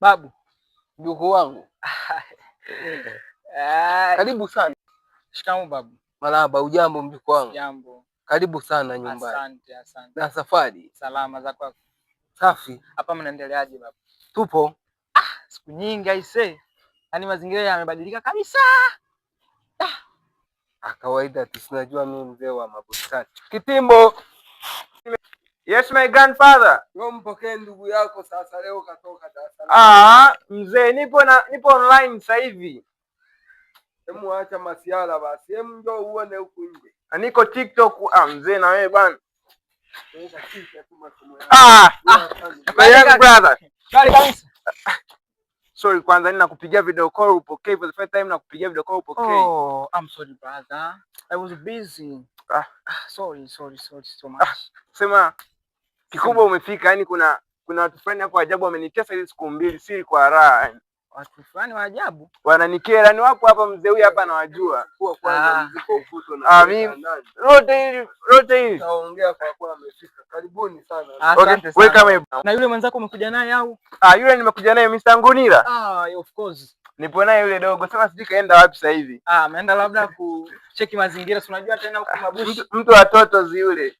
Babu, mjukuu wangu. Karibu sana. Shikamoo babu. Marahaba, ujambo mjukuu wangu? Jambo. Karibu sana nyumbani. Asante. Na safari? Salama za kwako? Safi. Hapa mnaendeleaje babu? Tupo. Siku nyingi aisee. Yaani mazingira yamebadilika kabisa. Kawaida tusinajua mimi mzee wa mabustani. Kitimbo. Yes my grandfather. Wewe mpokee ndugu yako sasa, leo katoka Dar es Salaam. Mzee nipo online sasa hivi. Hemu acha masiala basi. Hemu njoo uone huku nje. Niko TikTok. Mzee na wewe bwana. My brother. Kali kabisa. Sorry kwanza ninakupigia video call upokee for the first time nakupigia video call upokee. Oh, I'm sorry brother. I was busy. Sorry so much. Sema kikubwa umefika, yani kuna watu fulani hapo ajabu wamenitesa hizi siku mbili siri kwa raha. Watu fulani wa ajabu wananikera, ni wapo hapa, mzee huyu hapa anawajua. Kwa kwanza mziko ufuto na mimi rote hili naongea kwa amefika. Karibuni sana. Okay, welcome. Na yule mwenzako umekuja naye au? Yule nimekuja naye Mr. Ngunira. Of course. Nipo naye yule dogo. Sasa sijui kaenda wapi sasa hivi. Ameenda labda kucheki mazingira, si unajua tena huko mabushi. Mtu wa toto yule.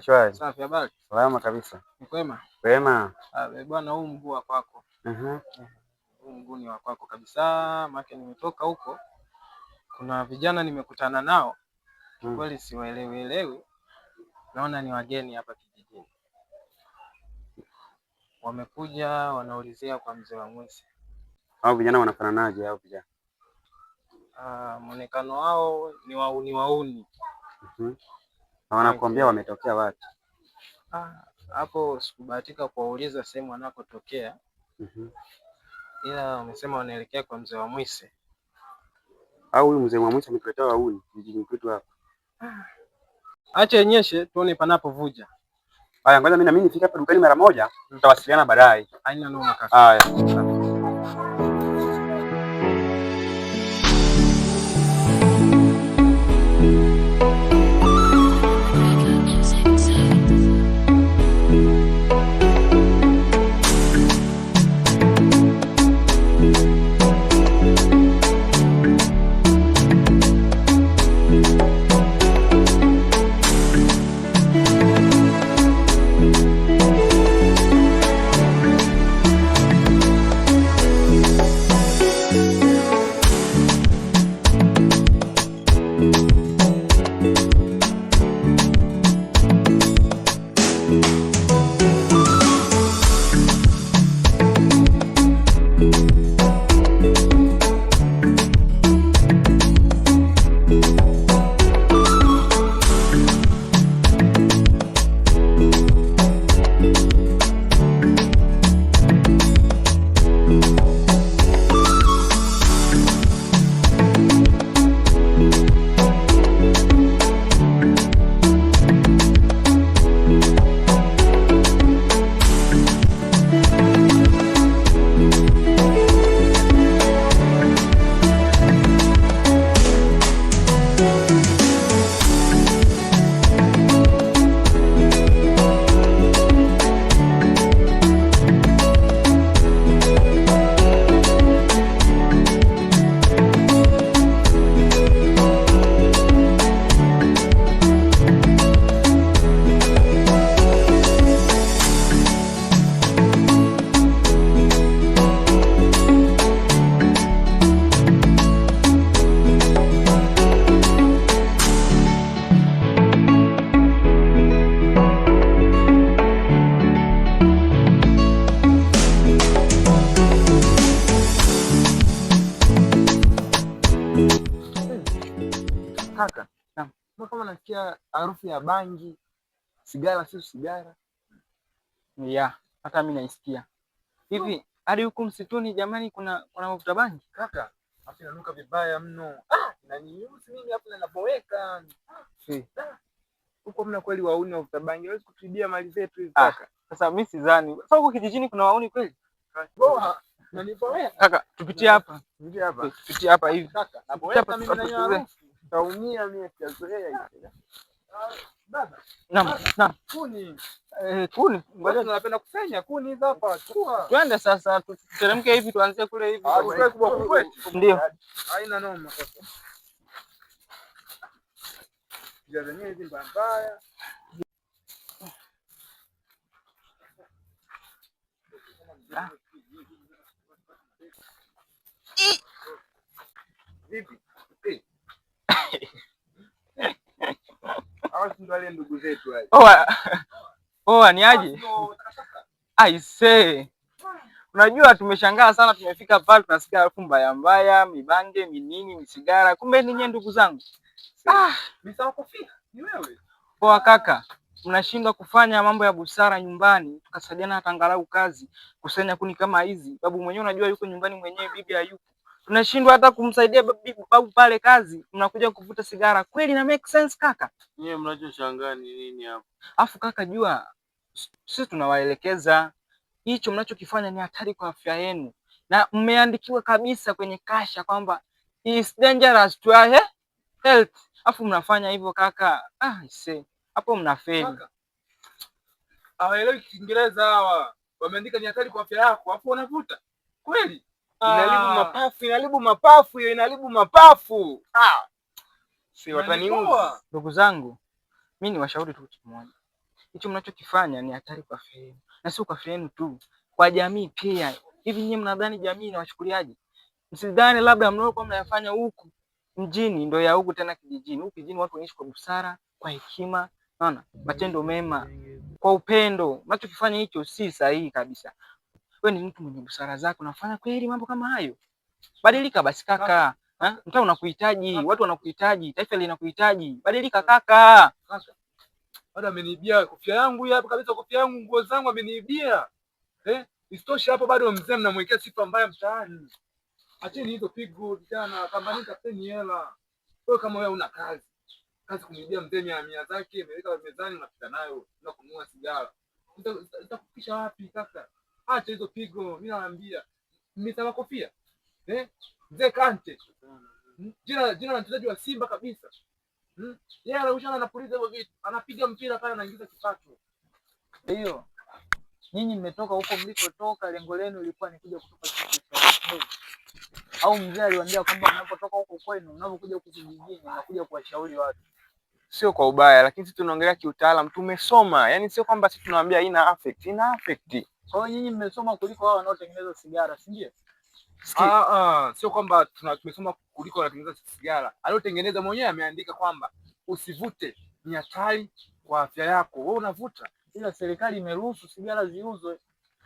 Shwari. Safi, habari? Salama kabisa. Ni kwema? Kwema. Bwana, huu mguu wa kwako. Huu mguu ni wa kwako kabisa. Maana nimetoka huko. Kuna vijana nimekutana nao. Kweli siwaelewi. Naona ni wageni hapa kijijini. Wamekuja wanaulizia kwa mzee wa Mwise. Hao vijana wanafananaje hao vijana? Muonekano wao ni wauni. Wanakuambia wametokea wapi? Hapo sikubahatika kuwauliza sehemu wanakotokea. Ila wamesema wanaelekea kwa mzee wa Mwise. Au huyu mzee wa Mwise ametuletea wauni kijijini kwetu hapa. Acha yenyeshe tuone panapovuja. Haya, ngoja mimi nifike hapa dukani mara moja, tutawasiliana baadaye. Haina noma kaka. Haya. Kaka, kama nasikia harufu ya bangi, sigara sio sigara. Ya, hata mimi naisikia. Hivi hadi huku msituni jamani kuna mafuta bangi? Kaka, afu inanuka vibaya mno. Na nyusi mimi hapo ninapoweka. Huko mna kweli wauni mafuta bangi, hawezi kutibia mali zetu hizi kaka. Sasa mimi sidhani. Sasa huko kijijini kuna wauni kweli? Boa, unanipoweka. Kaka, tupitie hapa. Tupitie hapa hivi. Kaka, napoweka mimi na harufu. Taumia mimi sijazoea hivi. Naam. Kuni. Ngoja tunapenda kusenya kuni hizo hapa. Chukua. Twende sasa tuteremke hivi tuanze kule hivi. Ndio. Haina noma sasa. Jazania hizi mbaya. Vipi? Hawa ndio wale ndugu zetu wale. Ni aje? Aisee. Unajua tumeshangaa sana, tumefika pale tunasikia harufu mbaya, mibange, minini, misigara. Kumbe ni nyie ndugu zangu. Misawa kofia. Ni wewe. Poa kaka. Mnashindwa kufanya mambo ya busara nyumbani, tukasaidiana hata angalau kazi, kusanya kuni kama hizi. Babu mwenyewe unajua yuko nyumbani mwenyewe, bibi hayupo. Tunashindwa hata kumsaidia babu pale kazi, mnakuja kuvuta sigara. Kweli na make sense kaka? Nyie mnachoshangaa ni nini hapo? Afu kaka, jua sisi tunawaelekeza hicho mnachokifanya ni hatari kwa afya yenu, na mmeandikiwa kabisa kwenye kasha kwamba is dangerous to our health. Afu mnafanya hivyo kaka. Hapo mnafeli. Hawaelewi Kiingereza hawa. Wameandika ni hatari kwa afya yako, afu wanavuta. Kweli? Inaharibu mapafu. Si wataniua. Ndugu zangu, mimi ni washauri tu kitu kimoja. Hicho mnachokifanya ni hatari kwa afya yenu. Na sio kwa afya yenu tu, kwa jamii pia. Hivi nyinyi mnadhani jamii inawachukuliaje? Msidhani labda mnaokuwa mnayafanya huku mjini ndio ya huku tena kijijini. Huku kijijini watu wanaishi kwa busara, kwa hekima, unaona? Matendo mema, kwa upendo. Mnachokifanya hicho si sahihi kabisa. Wewe ni mtu mwenye busara zako, unafanya kweli mambo kama hayo? Badilika basi kaka. Mtaa unakuhitaji, watu wanakuhitaji, taifa linakuhitaji. Badilika kaka. Bado ameniibia kofia yangu hapa kabisa, kofia yangu, nguo zangu ameniibia. Isitoshe hapo bado mzee mnamwekea sifa mbaya mtaani. Acheni hizo pigo vijana, pambani tapeni hela. Wewe kama wewe una kazi kuniibia mzee 100 zake, ameweka mezani, unapita nayo na kununua sigara. Utakufikisha wapi kaka? Acha hizo pigo, mimi naambia. Mmetaka kofia? Mzee Kante. Jina la mchezaji wa Simba kabisa. Yeye anarushana na polisi hivyo vitu. Anapiga mpira pale anaingiza kipato. Hiyo. Nyinyi mmetoka huko mlikotoka, lengo lenu lilikuwa ni kuja kutoka kitu. Au mzee aliwaambia kwamba mnapotoka huko kwenu, mnapokuja huko kijijini, mnakuja kuwashauri watu. Sio kwa ubaya, lakini sisi tunaongelea kiutaalamu, tumesoma. Yaani sio kwamba sisi tunawaambia ina affect. Kwa hiyo nyinyi mmesoma kuliko hao wanaotengeneza sigara, si ndio? Sio kwamba tumesoma kuliko wanatengeneza sigara. Aliotengeneza mwenyewe ameandika kwamba usivute, ni hatari kwa afya yako. Wewe unavuta, ila serikali imeruhusu sigara ziuzwe.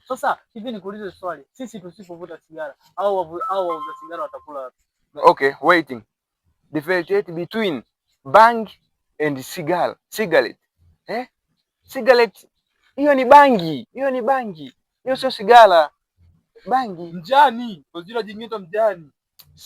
Sasa hivi nikuulize swali, sisi tusipovuta sigara au wauza sigara watakula wapi? Okay, waiting. Differentiate between bang and cigarette. Cigarette hiyo ni bangi, hiyo sio sigara. Bangi mjani, uzira jingine mjani.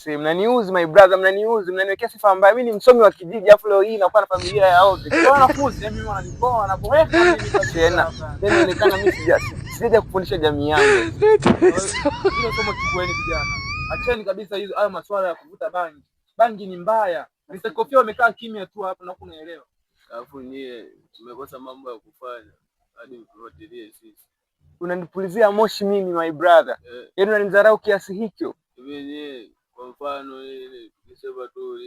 Mnaniuzi my brother, mnaniwekea sifa mbaya. Mimi ni msomi wa kijiji, afu leo hii nakuwa na familia ya wote. Kwa wanafunzi mimi wananiboa, wanapoweka mimi tena. Inaonekana mimi sijaja kufundisha jamii yangu. Hilo somo kibweni vijana. Acheni kabisa hizo hayo masuala ya kuvuta bangi. Bangi ni mbaya. Mr. Kofia wamekaa kimya tu hapa na kunaelewa. Alafu nyie tumekosa mambo ya kufanya hadi mtufuatilie sisi. Unanipulizia moshi mimi my brother. Yaani unanidharau kiasi hicho. Mimi kwa mfano ile tukisema tu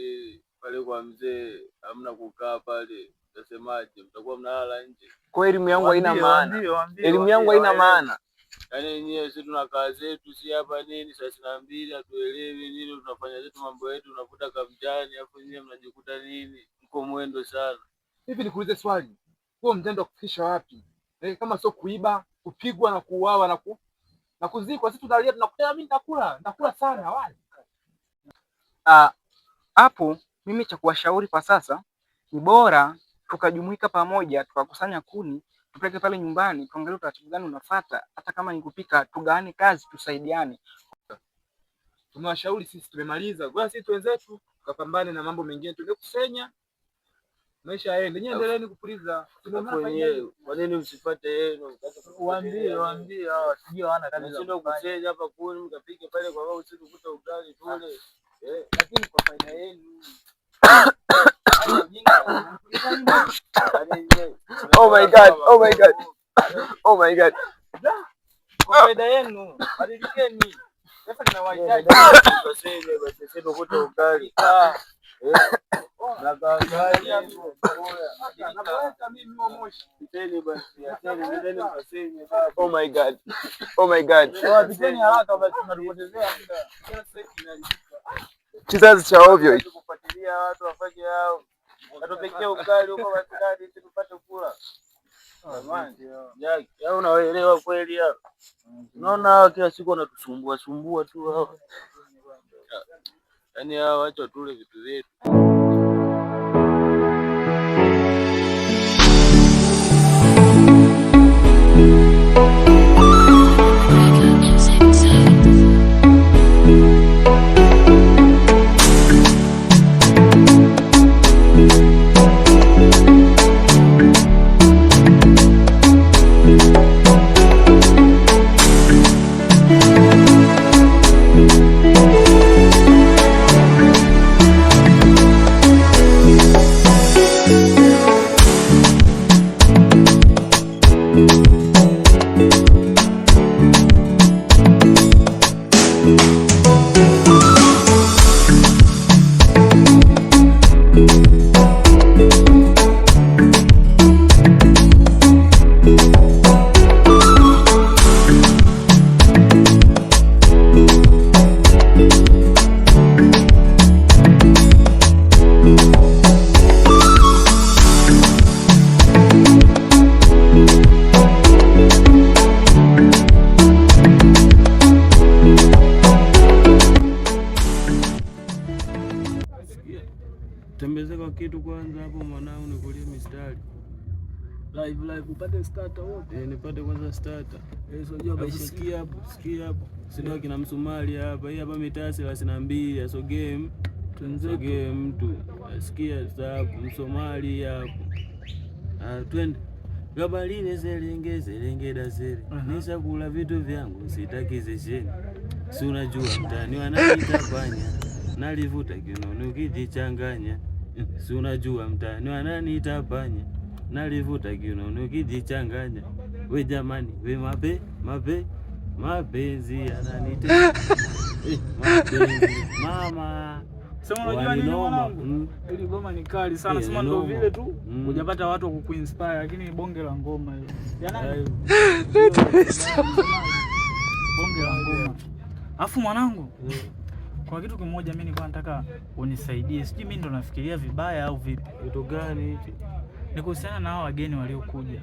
pale kwa mzee hamna kukaa pale, utasemaje? Mtakuwa mnalala nje. Kwa elimu yangu haina maana. Elimu yangu haina maana. Yaani nyie sisi tuna kazi zetu, si hapa nini saa 2 hatuelewi nini, tunafanya zetu mambo yetu, tunavuta kamjani, afu nyie mnajikuta nini? Mko mwendo sana. Hivi nikuulize swali. Huo mtendo kufikisha wapi? Kama sio kuiba, kupigwa na kuuawa na kuzikwa, sisi tunalia tunakuta mimi nitakula sana wale. Hapo mimi cha kuwashauri kwa sasa ni bora tukajumuika pamoja, tukakusanya kuni, tupeleke pale nyumbani, tuangalie utaratibu gani unafuata. Hata kama ni kupika, tugawane kazi, tusaidiane. Tumewashauri sisi, tumemaliza. Kwa sisi wenzetu tukapambane na mambo mengine, tungekusanya maisha yaende. Nyinyi endeleeni kupuliza. Kwa nini msifuate yenu? Waambie hawa sijui hawana kazi za kusenya hapa kuni, mkapike pale kwa wao, usiku kuta ugali tule. Lakini kwa faida yenu. Oh my God. Oh my God. Oh my God. Kwa faida yenu. Badilikeni. Sasa tunawahitaji. Tuseme basi sisi kuta ugali. Oh my God. Oh my God. Kizazi cha ovyo hiki. Kufuatilia watu wafanye hao. Watupekee ugali huko basikadi ili tupate kula. Au unaelewa kweli hapo? Unaona kila siku wanatusumbua tu hao. Yaani hao wacha tule vitu vyetu. Tembeze kwa kitu kwanza hapo mwanao, nikulie mistari. Live upate starter wote. Nipate kwanza starter. Unajua basi sikia hapo. Sio kina msumali hapa. Hii hapa mitaa 32 so game. Tuanze mtu. Sikia sababu msomali hapo. Twende. Gabaline zelenge dazeri. Nisha kula vitu vyangu sitaki zesheni. Si unajua mtani wananiita panya. Nalivuta kiuno ukijichanganya. Si unajua mtani wananiita panya. Nalivuta kiuno ukijichanganya. We jamani, we mapenzi yananitesa. Mapenzi mama. Sema unajua nini mwanangu? Ile ngoma ni kali sana, sema ndio vile tu hujapata watu wa kukuinspire, lakini bonge la ngoma hiyo. Yaani bonge la ngoma. Alafu mwanangu, kwa kitu kimoja mimi nilikuwa nataka unisaidie. Sijui mimi ndo nafikiria vibaya au vipi. Kitu gani hicho? Ni kuhusiana na hao wageni waliokuja.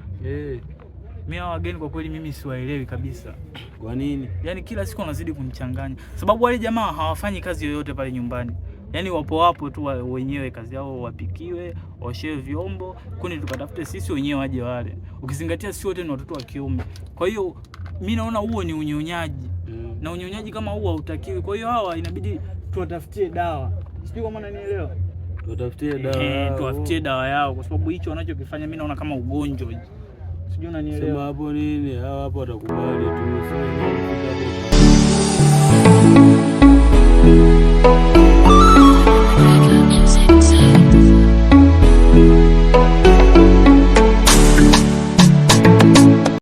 Mimi hao wageni kwa kweli mimi siwaelewi kabisa. Kwa nini? Yaani kila siku wanazidi kunichanganya. Sababu wale jamaa hawafanyi kazi yoyote pale nyumbani. Yaani wapo tu wenyewe, kazi yao wapikiwe, washewe vyombo, kuni tukatafute sisi wenyewe waje wale. Ukizingatia sisi wote ni watoto wa kiume. Kwa hiyo mimi naona huo ni unyonyaji. Na unyonyaji kama huo hautakiwi. Kwa hiyo hawa inabidi tuwatafutie dawa. Sijui kama unanielewa. Tuwafutie dawa yao kwa sababu hicho wanachokifanya mimi naona kama ugonjwa. Sijui unanielewa. Sema hapo nini? Hao hapo watakubali tu.